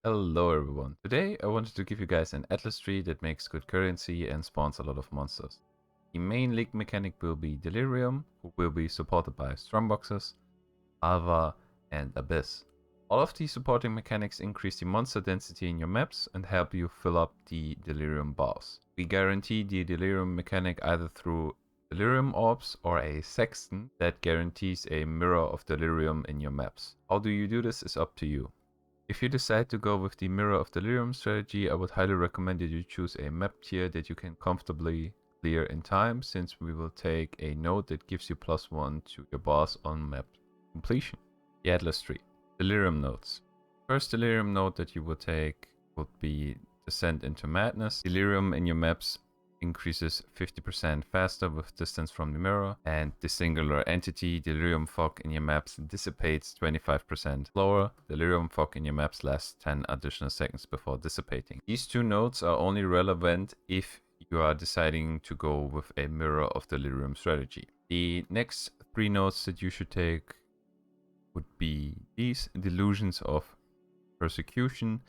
Hello everyone. Today I wanted to give you guys an Atlas tree that makes good currency and spawns a lot of monsters. The main league mechanic will be Delirium, who will be supported by Strongboxes, Alva, and Abyss. All of these supporting mechanics increase the monster density in your maps and help you fill up the Delirium bars. We guarantee the Delirium mechanic either through Delirium orbs or a Sextant that guarantees a mirror of Delirium in your maps. How do you do this is up to you. If you decide to go with the Mirror of Delirium strategy, I would highly recommend that you choose a map tier that you can comfortably clear in time, since we will take a node that gives you +1 to your boss on map completion. The Atlas tree. Delirium nodes. First Delirium node that you would take would be Descent into Madness. Delirium in your maps increases 50% faster with distance from the mirror, and the singular entity Delirium Fog in your maps dissipates 25% slower. Delirium Fog in your maps lasts 10 additional seconds before dissipating. These two nodes are only relevant if you are deciding to go with a Mirror of Delirium strategy. The next three nodes that you should take would be these: Delusions of Persecution.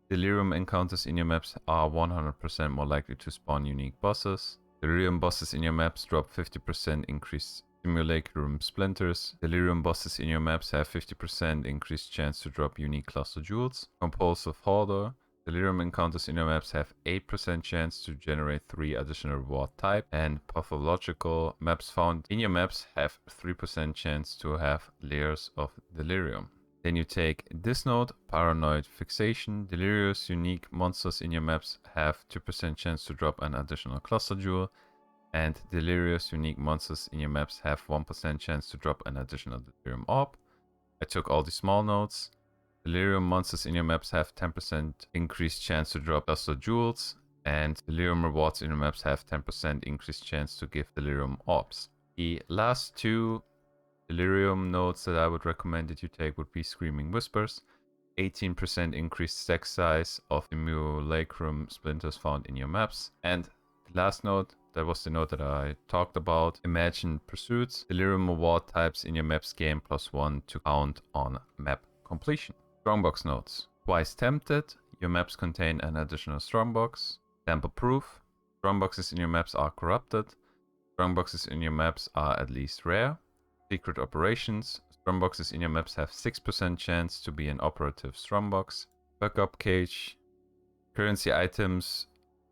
Delirium encounters in your maps are 100% more likely to spawn unique bosses. Delirium bosses in your maps drop 50% increased simulacrum splinters. Delirium bosses in your maps have 50% increased chance to drop unique cluster jewels. Compulsive Hoarder. Delirium encounters in your maps have 8% chance to generate 3 additional reward type, and pathological maps found in your maps have 3% chance to have layers of Delirium. Then you take this node, Paranoid Fixation. Delirious unique monsters in your maps have 2% chance to drop an additional cluster jewel, and Delirious unique monsters in your maps have 1% chance to drop an additional Delirium orb. I took all the small nodes. Delirium monsters in your maps have 10% increased chance to drop cluster jewels, and Delirium rewards in your maps have 10% increased chance to give Delirium orbs. The last two Delirium nodes that I would recommend that you take would be Screaming Whispers. 18% increased stack size of simulacrum splinters found in your maps. And the last node, that was the node that I talked about, Imagined Pursuits. Delirium reward types in your maps gain +1 to count on map completion. Strongbox nodes. Twice Tempted. Your maps contain an additional strongbox. Tamper Proof. Strongboxes in your maps are corrupted. Strongboxes in your maps are at least rare. Secret Operations. Strongboxes in your maps have 6% chance to be an operative strongbox. Backup Cage. Currency items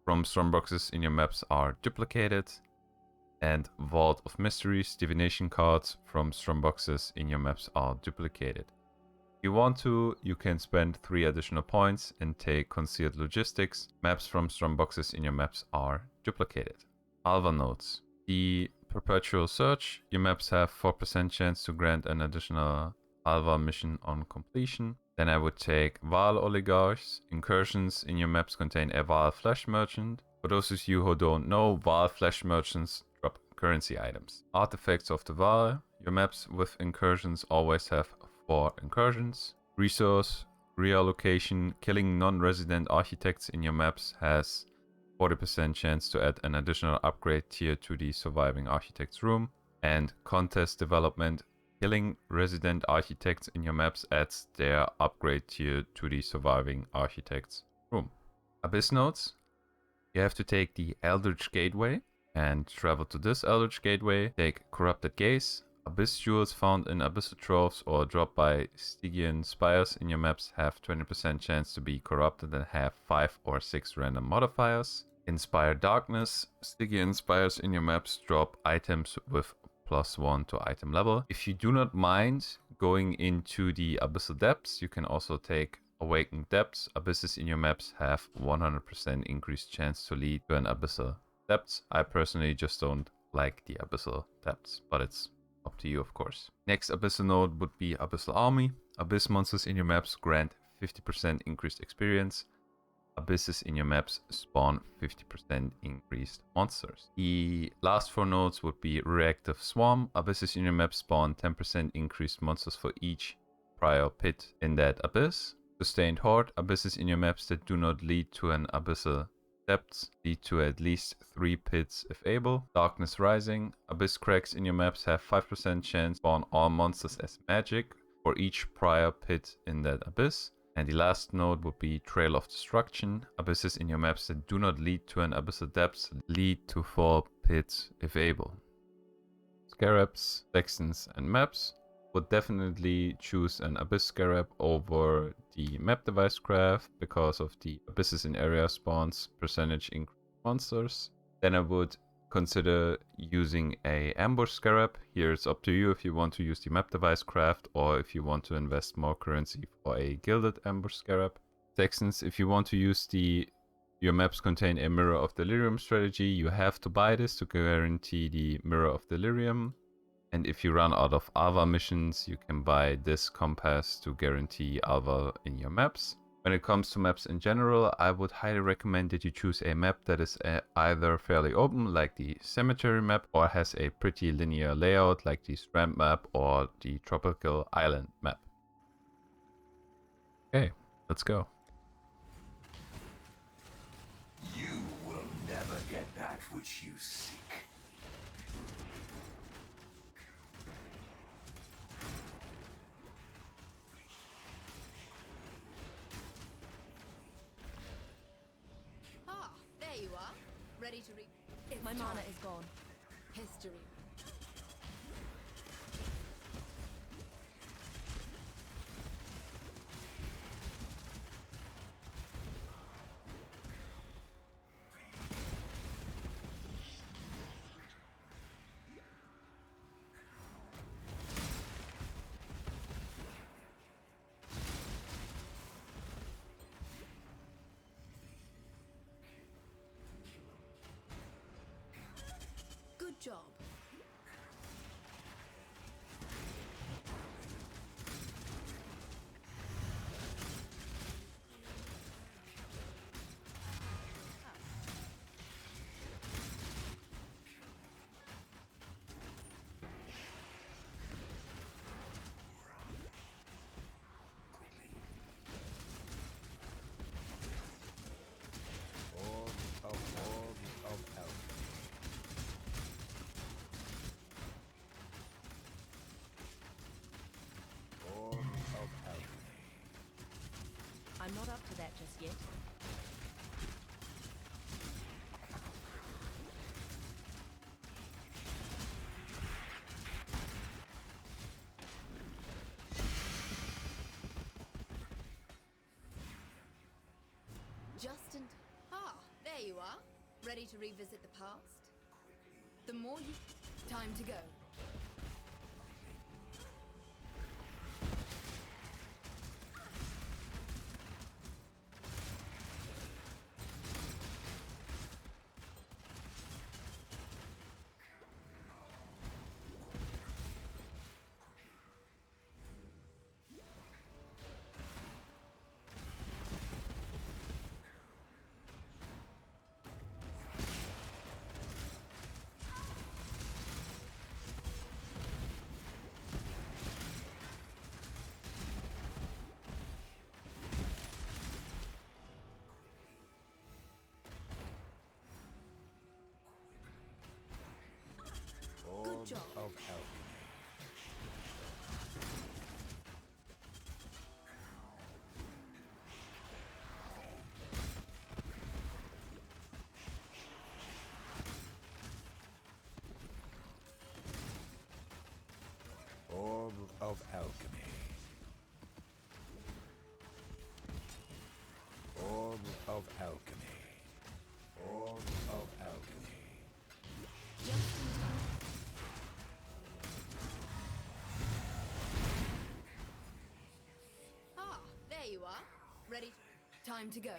from strongboxes in your maps are duplicated. And Vault of Mysteries. Divination cards from strongboxes in your maps are duplicated. If you want to, you can spend 3 additional points and take Concealed Logistics. Maps from strongboxes in your maps are duplicated. Alva nodes. The Perpetual Search. Your maps have 4% chance to grant an additional Alva mission on completion. Then I would take Vaal Oligarchs. Incursions in your maps contain a Vaal Flesh Merchant. For those of you who don't know, Vaal Flesh Merchants drop currency items. Artifacts of the Vaal. Your maps with incursions always have 4 incursions. Resource reallocation. Killing non-resident architects in your maps has 40% chance to add an additional upgrade tier to the surviving architect's room. And contest development. Killing resident architects in your maps adds their upgrade tier to the surviving architect's room. Abyss nodes. You have to take the Eldritch Gateway and travel to this Eldritch Gateway. Take Corrupted Gaze. Abyss jewels found in Abyssal Troves or dropped by Stygian Spires in your maps have 20% chance to be corrupted and have 5 or 6 random modifiers. Inspire Darkness. Stygian Spires in your maps drop items with +1 to item level. If you do not mind going into the Abyssal Depths, you can also take Awakened Depths. Abysses in your maps have 100% increased chance to lead to an Abyssal Depths. I personally just don't like the Abyssal Depths, but it's up to you, of course. Next Abyssal node would be Abyssal Army. Abyss monsters in your maps grant 50% increased experience. Abysses in your maps spawn 50% increased monsters. The last 4 nodes would be Reactive Swarm. Abysses in your map spawn 10% increased monsters for each prior pit in that abyss. Sustained Horde. Abysses in your maps that do not lead to an Abyssal Depths lead to at least 3 pits if able. Darkness Rising. Abyss cracks in your maps have 5% chance to spawn all monsters as magic for each prior pit in that abyss. And the last node would be Trail of Destruction. Abysses in your maps that do not lead to an abyssal depth lead to 4 pits if able. Scarabs, Sextants and maps would definitely choose an Abyss Scarab over the map device craft because of the Abysses in area spawns percentage increase monsters. Then I would consider using a Ambush Scarab. Here it's up to you if you want to use the map device craft or if you want to invest more currency for a Gilded Ambush Scarab. Sextants, if you want to use your maps contain a Mirror of Delirium strategy, you have to buy this to guarantee the Mirror of Delirium. And if you run out of Alva missions, you can buy this compass to guarantee Alva in your maps. When it comes to maps in general, I would highly recommend that you choose a map that is either fairly open, like the Cemetery map, or has a pretty linear layout, like the Strand map or the Tropical Island map. Okay, let's go. You will never get that which you seek. Ah, there you are. Ready to read. My mana is gone. History. Good job. I'm not up to that just yet. Just in. Ah, there you are. Ready to revisit the past? The more you. Time to go. Good job. Of alchemy. Orb of alchemy. Orb of alchemy. Orb of alchemy. Just in time. Ah, there you are. Ready. Time to go.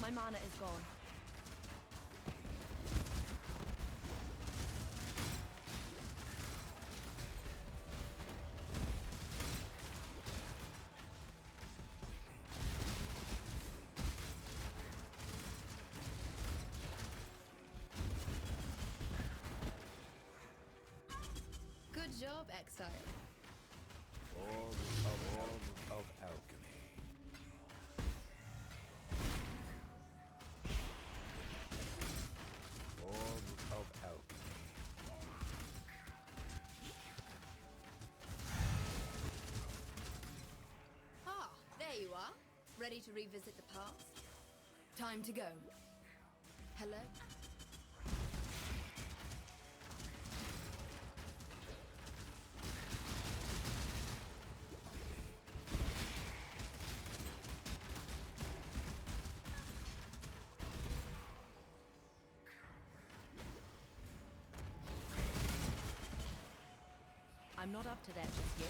My mana is gone. Good job, Exile. Orb of alchemy. Orb of alchemy. Ready to revisit the past? Time to go. Hello? I'm not up to that just yet.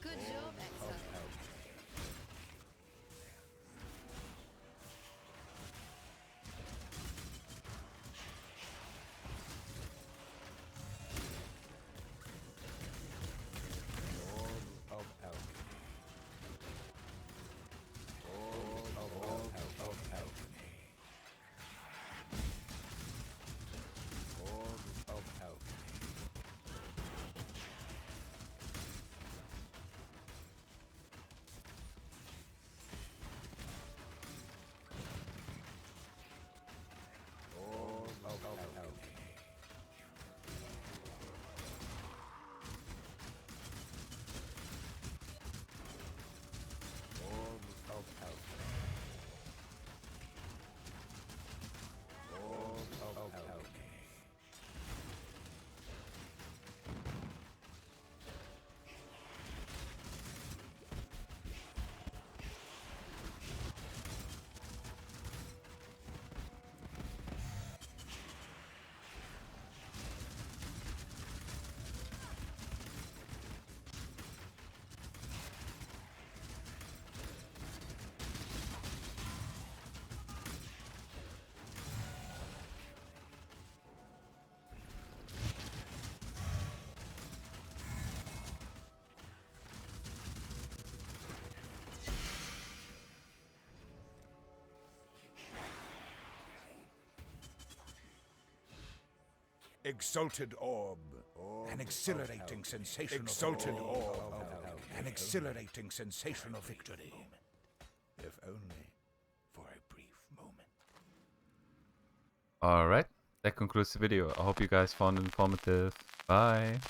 Good job, Exile. Exalted orb. An exhilarating sensation. Exalted orb. An exhilarating sensation of victory. If only for a brief moment. Alright, that concludes the video. I hope you guys found it informative. Bye.